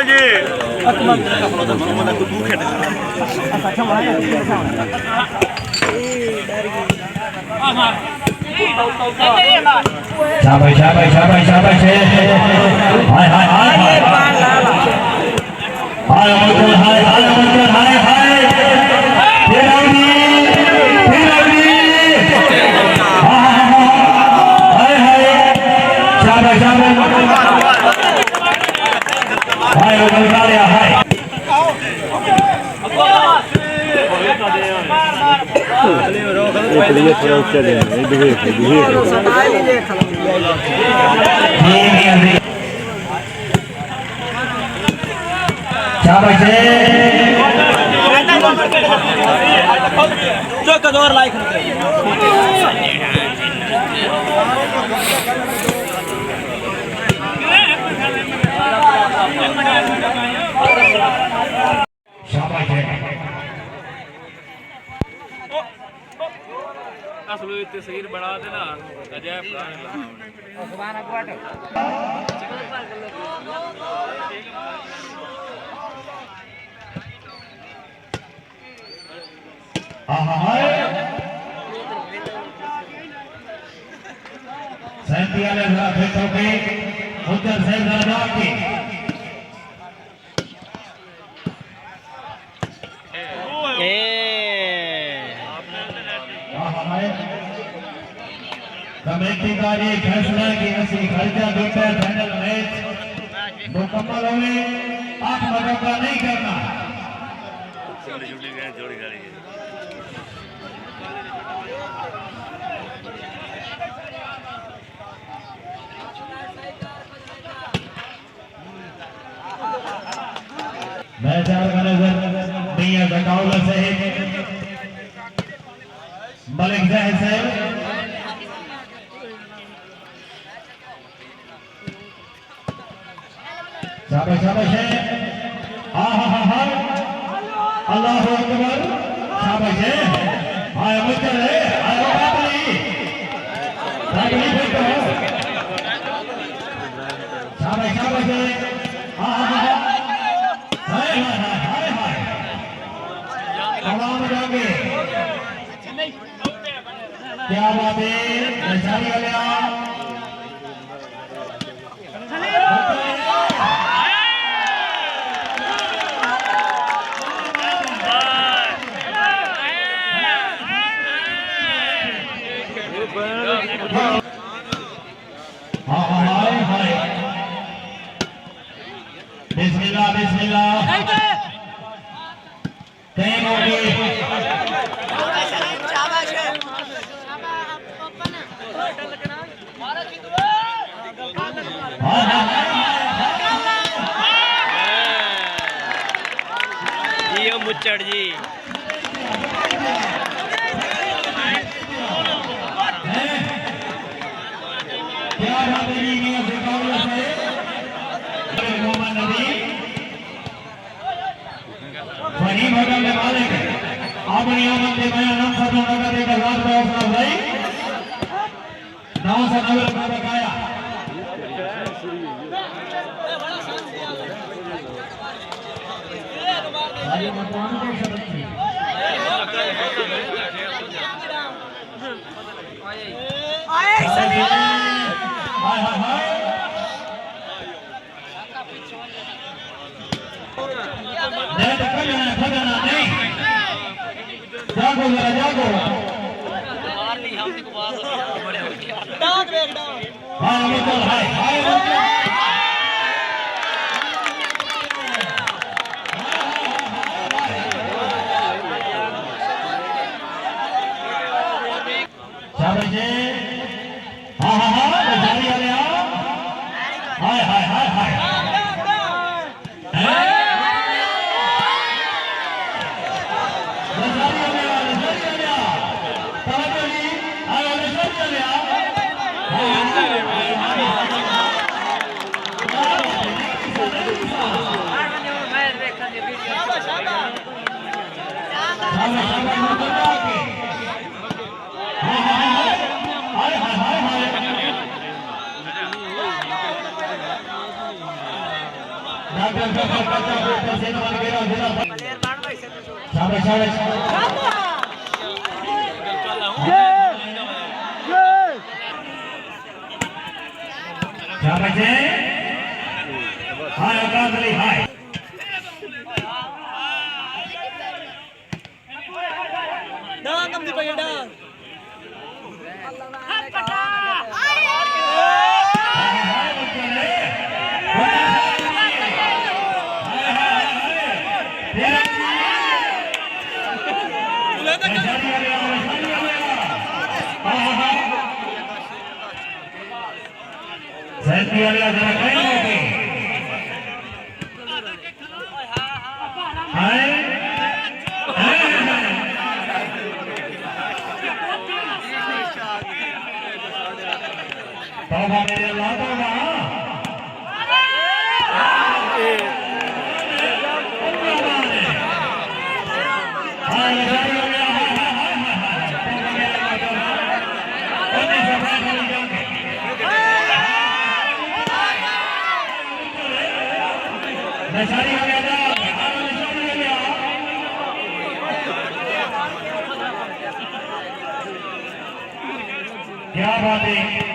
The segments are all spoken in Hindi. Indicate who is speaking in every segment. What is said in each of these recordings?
Speaker 1: जी
Speaker 2: शाबाश शाबाश शाबाश शाबाश हाय हाय हाय हाय हाय अमरकोट हाय हाय अमरकोट हाय हाय फिराउनी हाय हाय शाबाश शाबाश हाय बलगालिया हाय
Speaker 3: ये थोड़ा ऊंचा ले ये
Speaker 2: शाबाश
Speaker 1: जो कदोर लाइक
Speaker 2: शाबाश
Speaker 1: असलो इतने शरीर बढ़ा देना अजय
Speaker 2: सैंती वाले खेतों के उधर से दरगाह की कमेटी का ये फैसला कि असली खर्चा देकर फाइनल मैच मुकम्मल होने 8 मदों का नहीं करना
Speaker 1: जोड़ी गाड़ी
Speaker 2: मैच का नजर मियां गंडाउला सहित मलिक जहर साहब शाबाश शाबाश है हा हा हा हा अल्लाह अकबर शाबाश है हाय मुझे है हाय बाबली बाबली बेटो शाबाश शाबाश है हा हा हा हाय हाय हाय हाय तमाम जागे क्या बात है नशारी वाले बिस्मिल्लाह बिस्मिल्लाह कहीं होगी
Speaker 1: जियो मुच्चड़ जी
Speaker 2: क्या बात है ये मुकाबला से मोहम्मद नबी वही होटल के मालिक अपनी आमद के बयान हम सब नगद 1000 रुपये हौसला भाई 990 रुपये बकाया जागो जरा जागो हाय मित्र हाय हाय शाबाश हाँ हाँ हाँ जारी वाले हाय हाय हाय हाय डॉक्टर जफर कच्चा ऊपर से नमन गेरा जिला शाबाश शाबाश शाबाश हाय आकाश अली हाय
Speaker 3: Dang, di pa yun dang.
Speaker 2: तौबा मेरे अल्लाह तौबा नशारी हो गया क्या बात है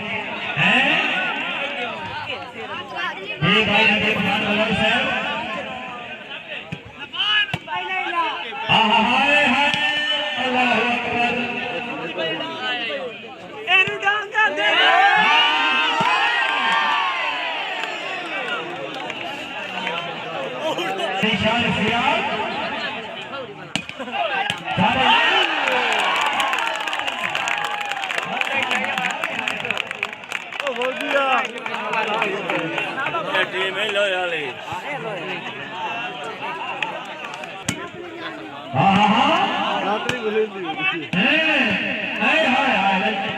Speaker 2: ये भाई नबी खान वलर साहब हाय हाय अल्लाह अकबर
Speaker 3: Eru danga de.
Speaker 2: निशान सियार
Speaker 1: टीम है लो याली
Speaker 3: Natri boleh di.
Speaker 2: हाय हाय हाय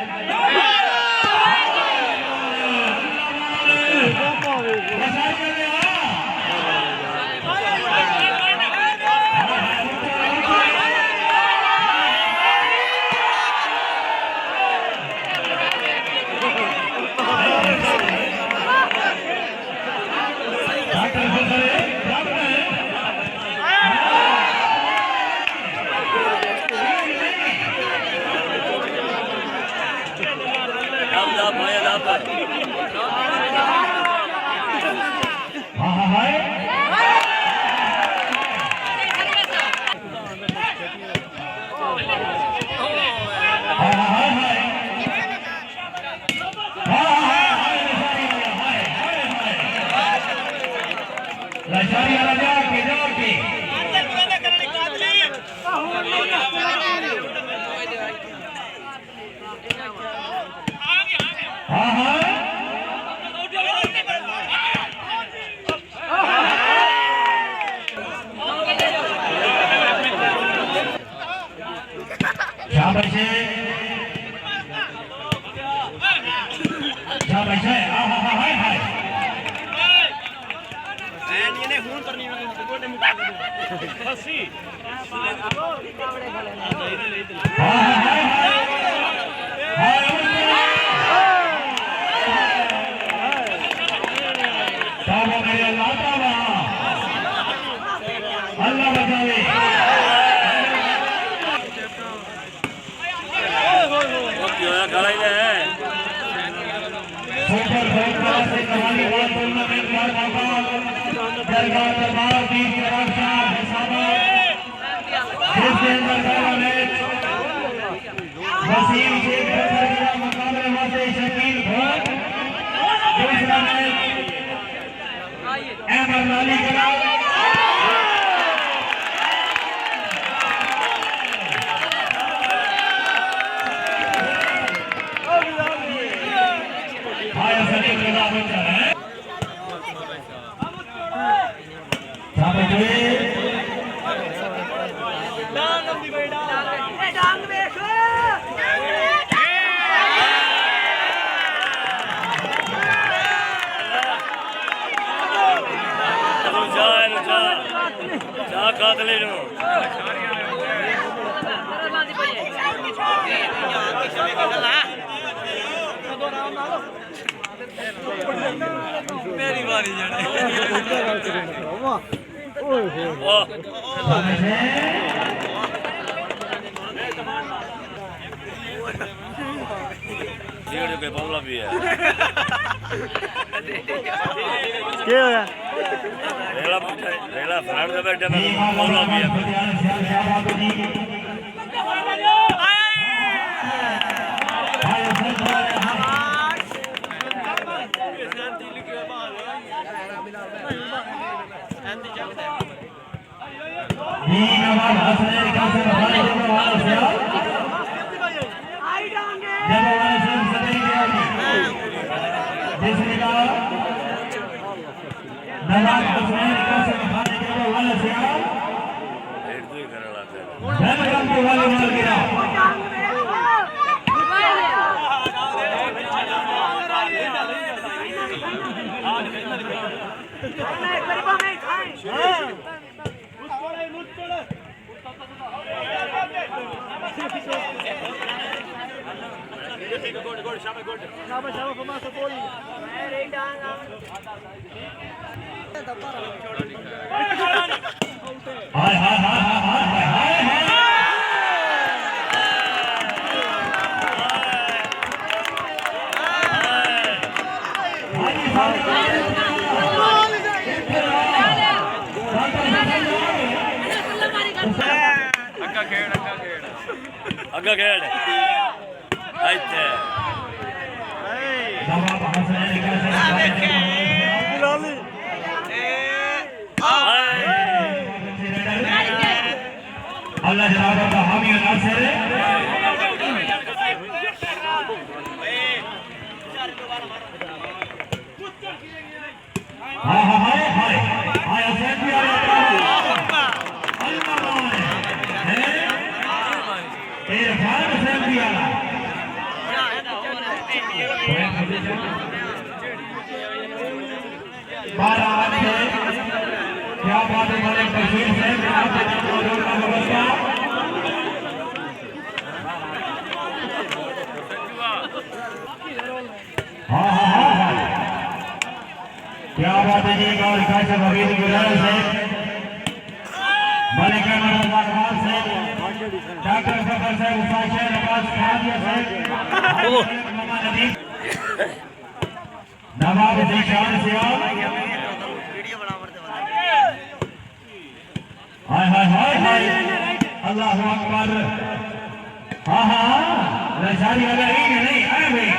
Speaker 3: मेरी बारी जाने
Speaker 1: वाह
Speaker 2: शाबाश है
Speaker 1: लीड के बल्ला भी है
Speaker 3: क्या होया
Speaker 1: रेला फ्रंट से बैठे में बल्ला भी है रेड तो ही करने लगता है
Speaker 2: हाय हाय हाय हाय हाय हाय
Speaker 1: अग्गा खेल अच्छा
Speaker 2: जवाब हसन अल्लाह जनाब का हामी नासिर हाय हाय हाय हाय हसन भी आ रहा है इरफान हसन भी आ रहा क्या बात है मलिक बशीर साहब आपके नाम का व्यवस्था हाँ हाँ हाँ हाँ क्या बात है जी गौर खासा भगीर गुजर से मलिक अहमद से डॉक्टर फखर साहब उपाध्याय नवाज खादिया साहब नवाब जीशान सियाल हाय हाय हाय हाय अल्लाह अकबर हाँ हाँ लशारी वाला ही नहीं आए भाई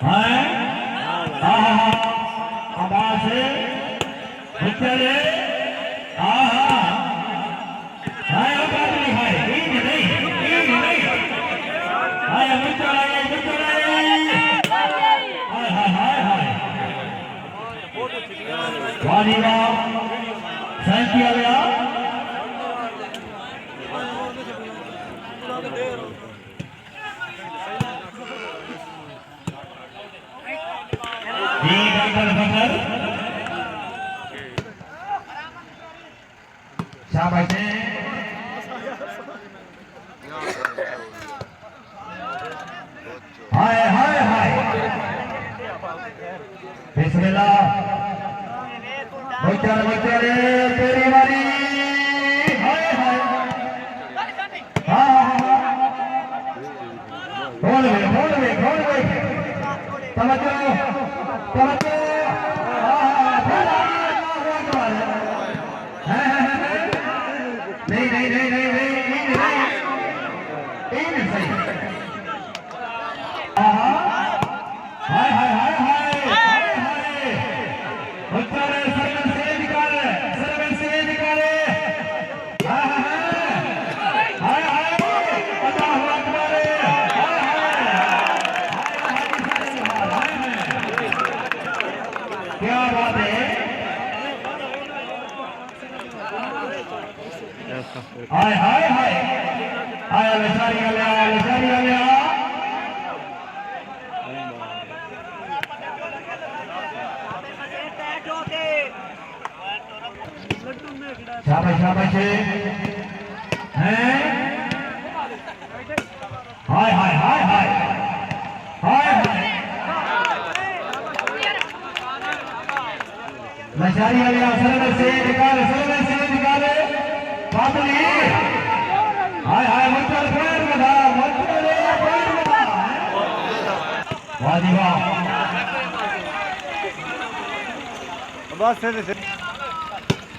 Speaker 2: हाय आवाज से चले साइन किया गया शाबाश हाय हाय हाय बिस्मिल्लाह बच्चा रे तेरी बारी हाय हाय हाँ बोल वे तवज्जो क्या बात है हाय हाय हाय हाय लचारी वाले शाबाश शाबाश हैं हाय हाय हाय हाय हाय लशारी वाले सर्वे से निकाले बाबली हाय हाय मंत्र पैर बधा वाह जी वाह
Speaker 3: बस से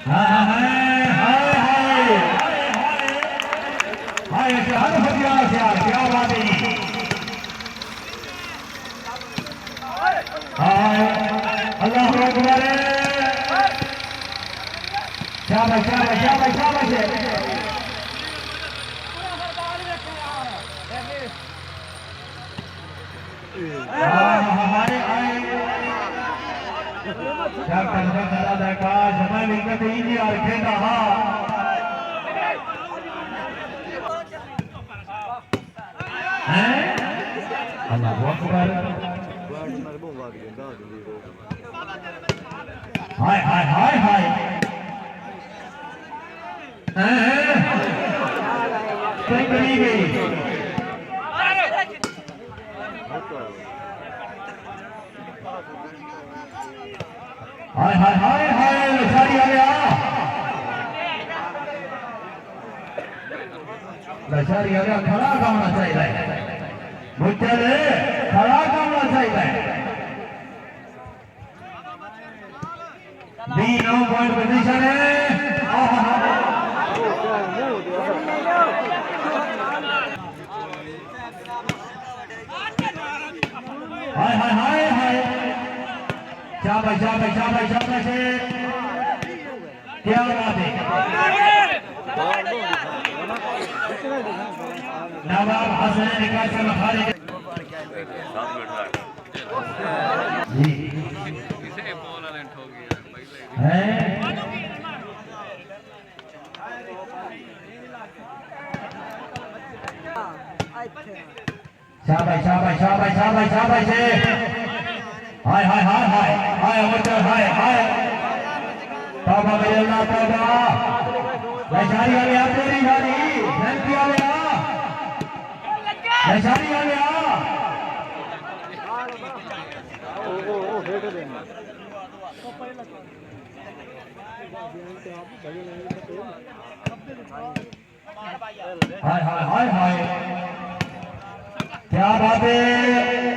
Speaker 2: हाय हाय हाय हाय हाय हर फतिया से क्या बात है हाय अल्लाह अकबर शाबाश शाबाश शाबाश शाबाश हाय हाय क्या करना करा देखा समय विकट ही नहीं और खेला हैं अल्लाह अकबर हाय हाय हाय हाय हैं कहीं बनी गई हाय हाय हाय हाय लशारी आ गया लशारी आ गया खड़ा गाना चाहिए मुझे खड़ा गाना चाहिए दी 9 पॉइंट पोजीशन है हाय हाय हाय हाय शाबाश शाबाश शाबाश शाबाश क्या बात है नवाब हसन निकाल से मखारी जी है शाबाश शाबाश शाबाश शाबाश शाबाश हाय हाय हाय हाय हाय अमर हाय हाय तौबा मेरे अल्लाह तौबा लशारी वाले आ तेरी गाड़ी धमकी वाले आ लशारी वाले आ हाय हाय हाय हाय क्या बात है